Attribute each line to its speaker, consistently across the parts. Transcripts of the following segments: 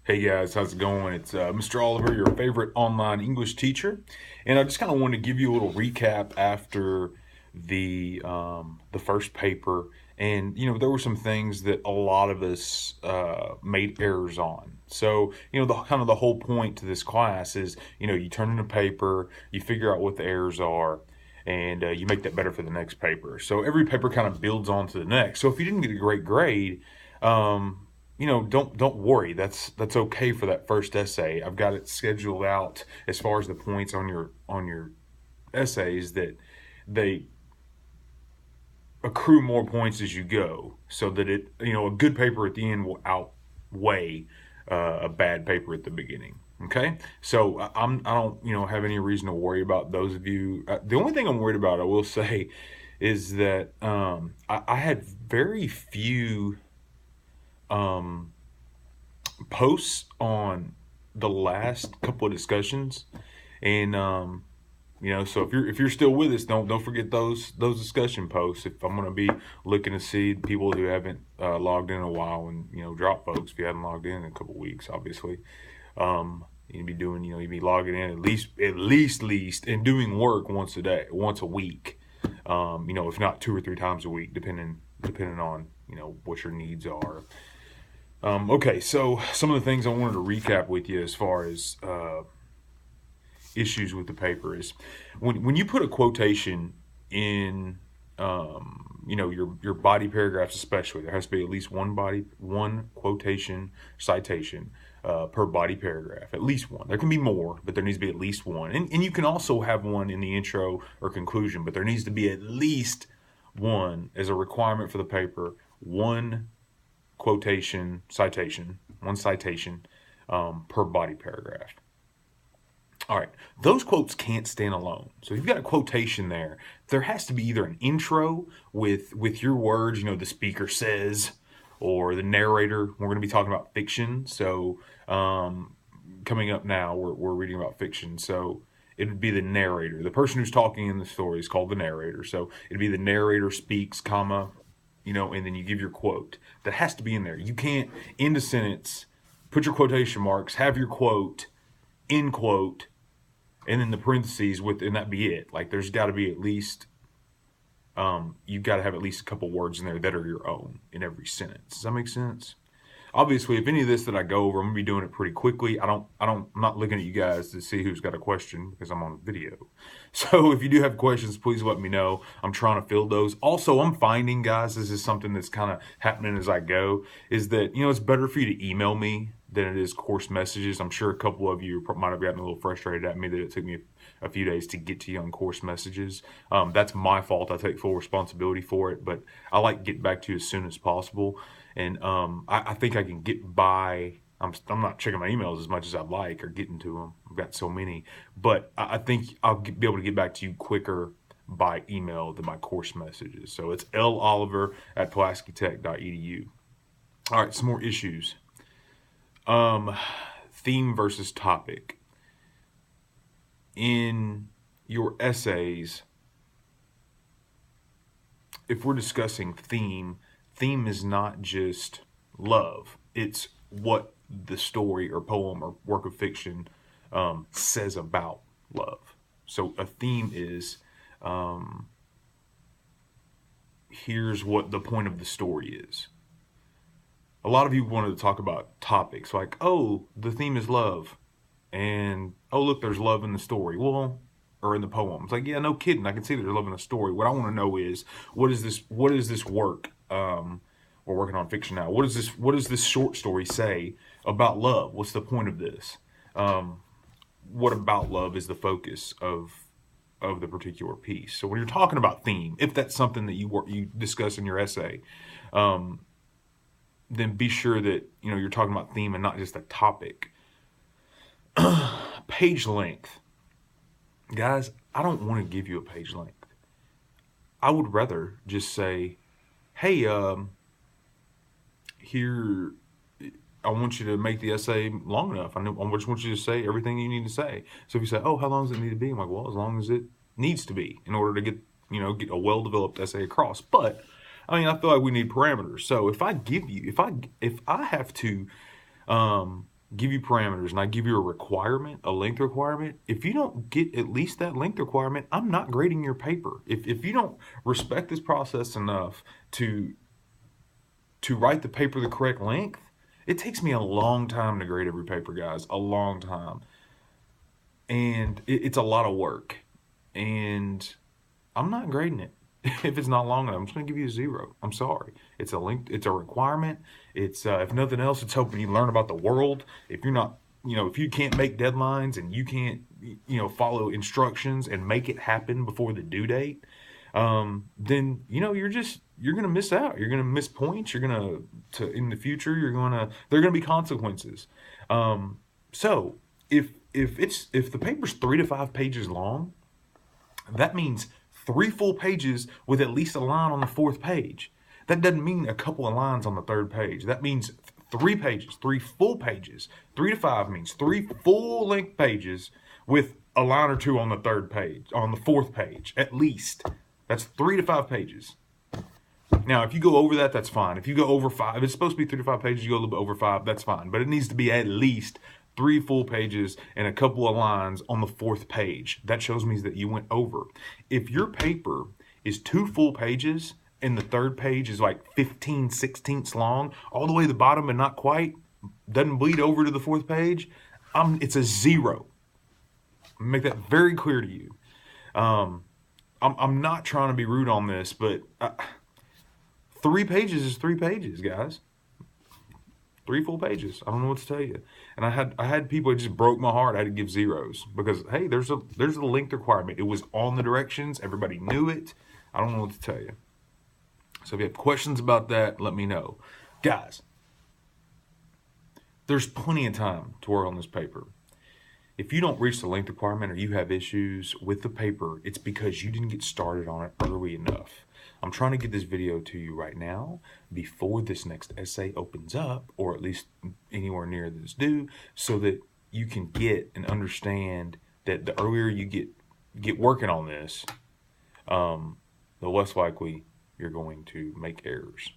Speaker 1: Hey guys, how's it going? It's Mr. Oliver, your favorite online English teacher, and I just kind of wanted to give you a little recap after the first paper, and there were some things that a lot of us made errors on. So the kind of the whole point to this class is you turn in a paper, you figure out what the errors are, and you make that better for the next paper. So every paper kind of builds on to the next. So if you didn't get a great grade, don't worry. That's okay for that first essay. I've got it scheduled out as far as the points on your essays that they accrue more points as you go, so that a good paper at the end will outweigh a bad paper at the beginning. Okay, so I don't have any reason to worry about those of you. The only thing I'm worried about, I will say, is that I had very few um, posts on the last couple of discussions, and so if you're still with us, don't forget those discussion posts. If I'm gonna be looking to see people who haven't logged in a while, and drop folks if you haven't logged in a couple of weeks, obviously. You'd be doing, you'd be logging in at least and doing work once a day, once a week. If not 2 or 3 times a week, depending on what your needs are. Okay, so some of the things I wanted to recap with you as far as issues with the paper is when you put a quotation in, your body paragraphs, especially, there has to be at least one quotation citation per body paragraph, at least one. There can be more, but there needs to be at least one. And you can also have one in the intro or conclusion, but there needs to be at least one as a requirement for the paper. One one citation per body paragraph. All right, those quotes can't stand alone. So if you've got a quotation there has to be either an intro with your words, the speaker says, or the narrator. We're going to be talking about fiction. So coming up now, we're reading about fiction. So it would be the narrator. The person who's talking in the story is called the narrator. So it'd be the narrator speaks, comma, and then you give your quote. That has to be in there. You can't end a sentence, put your quotation marks, have your quote, end quote, and then the parentheses and that be it. Like, there's got to be at least, you've got to have at least a couple words in there that are your own in every sentence. Does that make sense? Obviously, if any of this that I go over, I'm gonna be doing it pretty quickly. I'm not looking at you guys to see who's got a question because I'm on video. So if you do have questions, please let me know. I'm trying to fill those. Also, I'm finding, guys, this is something that's kind of happening as I go, is that, it's better for you to email me than it is course messages. I'm sure a couple of you might have gotten a little frustrated at me that it took me a few days to get to you on course messages. That's my fault. I take full responsibility for it, but I like getting back to you as soon as possible. And I think I can get by. I'm not checking my emails as much as I'd like, or getting to them. I've got so many. But I think I'll be able to get back to you quicker by email than my course messages. So it's loliver@pulaskitech.edu. All right, some more issues. Theme versus topic. In your essays, if we're discussing theme is not just love. It's what the story or poem or work of fiction says about love. So a theme is, here's what the point of the story is. A lot of you wanted to talk about topics like, oh, the theme is love, and oh, look, there's love in the story. Well, or in the poem. It's like, yeah, no kidding. I can see there's love in the story. What I want to know is, what is this work? We're working on fiction now. What does this short story say about love? What's the point of this? What about love is the focus of the particular piece? So when you're talking about theme, if that's something that you discuss in your essay, then be sure that you're talking about theme and not just a topic. Page length. Guys, I don't want to give you a page length. I would rather just say, hey, here, I want you to make the essay long enough. I just want you to say everything you need to say. So if you say, oh, how long does it need to be? I'm like, well, as long as it needs to be in order to get a well-developed essay across. But I feel like we need parameters. So if I have to give you parameters, and I give you a requirement, a length requirement, if you don't get at least that length requirement, I'm not grading your paper. If you don't respect this process enough to write the paper the correct length, it takes me a long time to grade every paper, guys, a long time. And it's a lot of work. And I'm not grading it. If it's not long enough, I'm just gonna give you a 0. I'm sorry. It's a link. It's a requirement. It's if nothing else, it's helping you learn about the world. If you're not, if you can't make deadlines and you can't, follow instructions and make it happen before the due date, then you're gonna miss out. You're gonna miss points. You're gonna in the future. There are gonna be consequences. So if the paper's 3 to 5 pages long, that means 3 full pages with at least a line on the 4th page. That doesn't mean a couple of lines on the 3rd page. That means 3 pages, 3 full pages. 3 to 5 means 3 full length pages with a line or 2 on the 3rd page, on the 4th page, at least. That's 3 to 5 pages. Now, if you go over that, that's fine. If you go over 5, if it's supposed to be 3 to 5 pages, you go a little bit over 5, that's fine. But it needs to be at least 3 full pages and a couple of lines on the 4th page. That shows me that you went over. If your paper is 2 full pages and the 3rd page is like 15/16 long, all the way to the bottom and not quite, doesn't bleed over to the 4th page, it's a 0. Make that very clear to you. I'm not trying to be rude on this, but 3 pages is 3 pages, guys. 3 full pages. I don't know what to tell you. And I had people, it just broke my heart. I had to give 0s because, hey, there's a length requirement. It was on the directions. Everybody knew it. I don't know what to tell you. So if you have questions about that, let me know. Guys, there's plenty of time to work on this paper. If you don't reach the length requirement or you have issues with the paper, it's because you didn't get started on it early enough. I'm trying to get this video to you right now before this next essay opens up, or at least anywhere near this due, so that you can get and understand that the earlier you get working on this, the less likely you're going to make errors.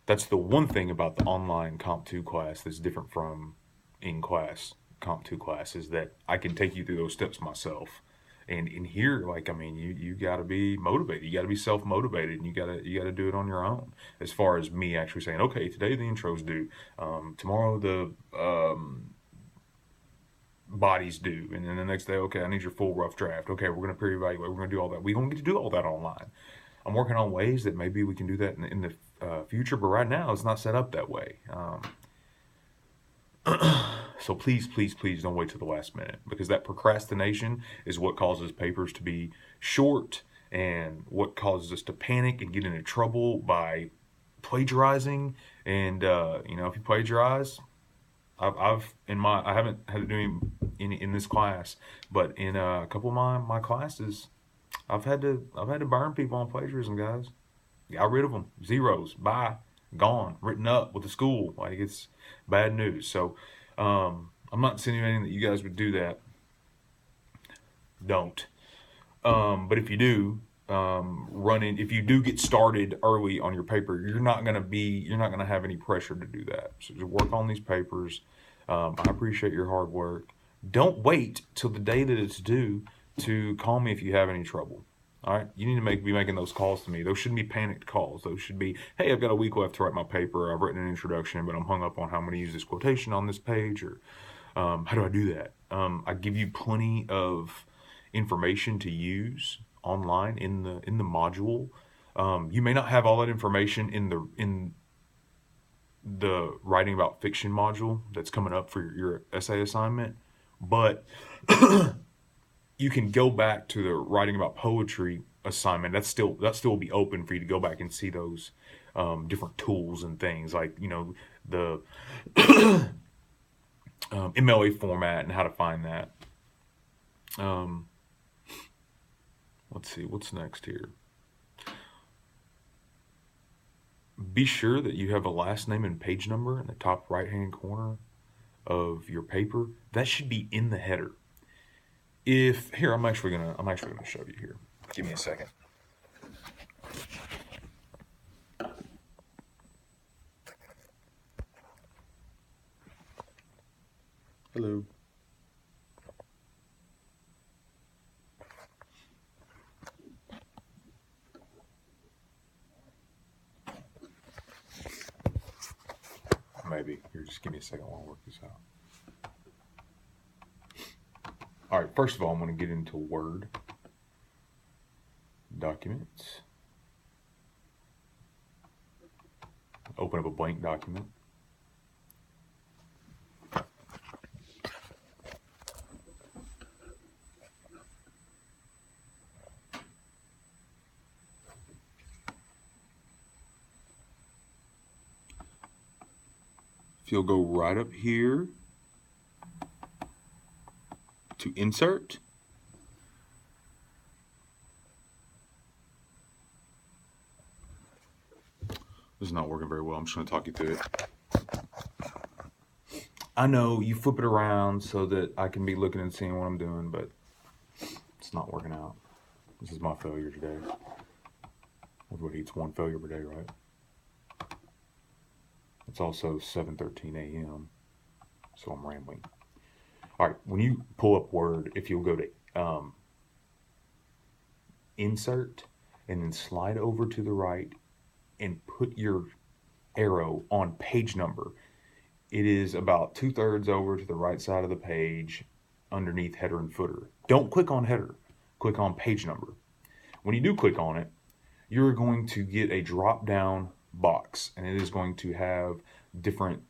Speaker 1: That's the one thing about the online Comp 2 class that's different from in-class Comp 2 class, is that I can take you through those steps myself. And in here, you got to be motivated. You got to be self-motivated, and you got to do it on your own. As far as me actually saying, okay, today the intro's due, tomorrow the body's due, and then the next day, okay, I need your full rough draft. Okay, we're going to peer evaluate. We're going to do all that. We don't get to do all that online. I'm working on ways that maybe we can do that in the future, but right now it's not set up that way. So please, please, please don't wait till the last minute, because that procrastination is what causes papers to be short and what causes us to panic and get into trouble by plagiarizing. And if you plagiarize, I haven't had to do any in this class, but in a couple of my classes, I've had to burn people on plagiarism, guys. Got rid of them, 0s, bye, gone, written up with the school. Like, it's bad news. So I'm not insinuating that you guys would do that. Don't. But if you do, if you do get started early on your paper, you're not gonna have any pressure to do that. So just work on these papers. I appreciate your hard work. Don't wait till the day that it's due to call me if you have any trouble. All right, you need to be making those calls to me. Those shouldn't be panicked calls. Those should be, hey, I've got a week left to write my paper. I've written an introduction, but I'm hung up on how I'm going to use this quotation on this page, or how do I do that? I give you plenty of information to use online in the module. You may not have all that information in the writing about fiction module that's coming up for your essay assignment, but you can go back to the writing about poetry assignment. That still will be open for you to go back and see those different tools and things, like the MLA format and how to find that. Let's see what's next here. Be sure that you have a last name and page number in the top right hand corner of your paper. That should be in the header. I'm actually gonna show you here. Give me a second. Hello. Maybe. Here, just give me a second while I work this out. All right, first of all, I'm going to get into Word documents. Open up a blank document. If you'll go right up here to insert, this is not working very well. I'm just going to talk you through it. I know you flip it around so that I can be looking and seeing what I'm doing, but it's not working out. This is my failure today. Everybody eats one failure per day, right? It's also 7:13 a.m., so I'm rambling. All right, when you pull up Word, if you'll go to Insert and then slide over to the right and put your arrow on page number. It is about 2/3 over to the right side of the page underneath header and footer. Don't click on header, click on page number. When you do click on it, you're going to get a drop down box, and it is going to have different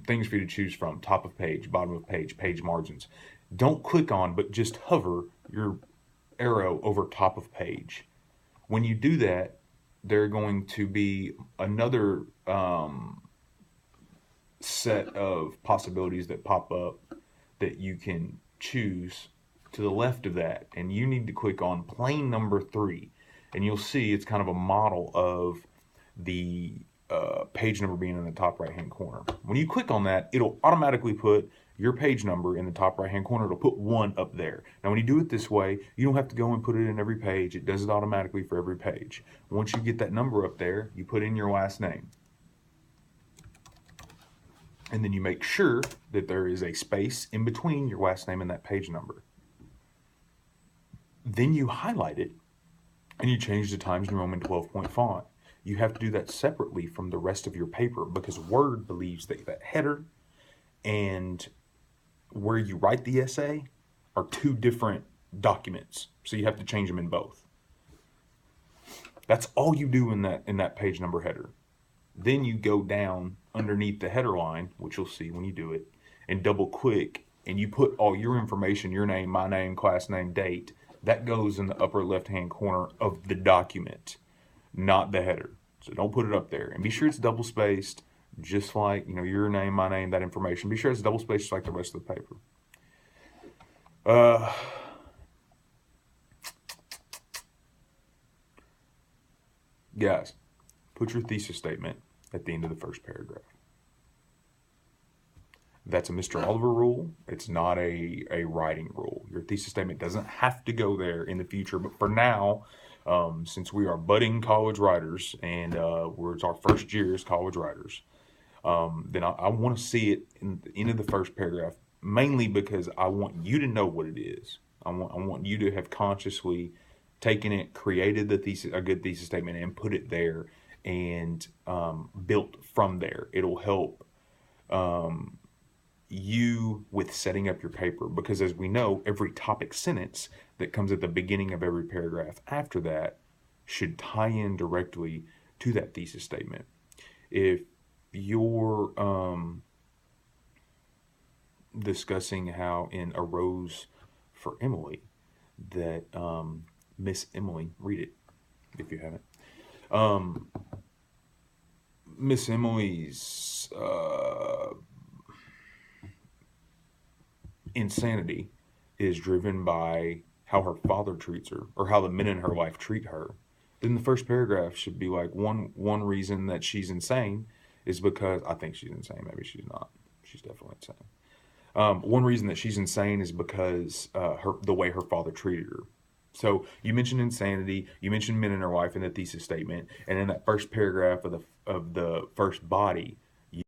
Speaker 1: things for you to choose from: top of page, bottom of page, page margins. Don't click on, but just hover your arrow over top of page. When you do that, there are going to be another set of possibilities that pop up that you can choose to the left of that, and you need to click on plain number 3, and you'll see it's kind of a model of the page number being in the top right hand corner. When you click on that, it'll automatically put your page number in the top right hand corner. It'll put 1 up there. Now when you do it this way, you don't have to go and put it in every page. It does it automatically for every page. Once you get that number up there, you put in your last name. And then you make sure that there is a space in between your last name and that page number. Then you highlight it and you change the Times New Roman 12-point font. You have to do that separately from the rest of your paper because Word believes that that header and where you write the essay are 2 different documents. So you have to change them in both. That's all you do in that page number header. Then you go down underneath the header line, which you'll see when you do it, and double click, and you put all your information, your name, my name, class name, date. That goes in the upper left-hand corner of the document, not the header. So don't put it up there. And be sure it's double spaced, just like, your name, my name, that information. Be sure it's double spaced just like the rest of the paper. Guys, put your thesis statement at the end of the first paragraph. That's a Mr. Oliver rule. It's not a writing rule. Your thesis statement doesn't have to go there in the future, but for now, since we are budding college writers and it's our first year as college writers, then I want to see it in the end of the first paragraph, mainly because I want you to know what it is. I want you to have consciously taken it, created a good thesis statement, and put it there, and built from there. It'll help you with setting up your paper, because as we know, every topic sentence that comes at the beginning of every paragraph after that should tie in directly to that thesis statement. If you're discussing how in A Rose for Emily that Miss Emily, read it if you haven't. Miss Emily's insanity is driven by how her father treats her, or how the men in her life treat her, then the first paragraph should be like, one reason that she's insane is because I think she's insane. Maybe she's not. She's definitely insane. One reason that she's insane is because the way her father treated her. So you mentioned insanity, you mentioned men in her life in the thesis statement, and in that first paragraph of the first body,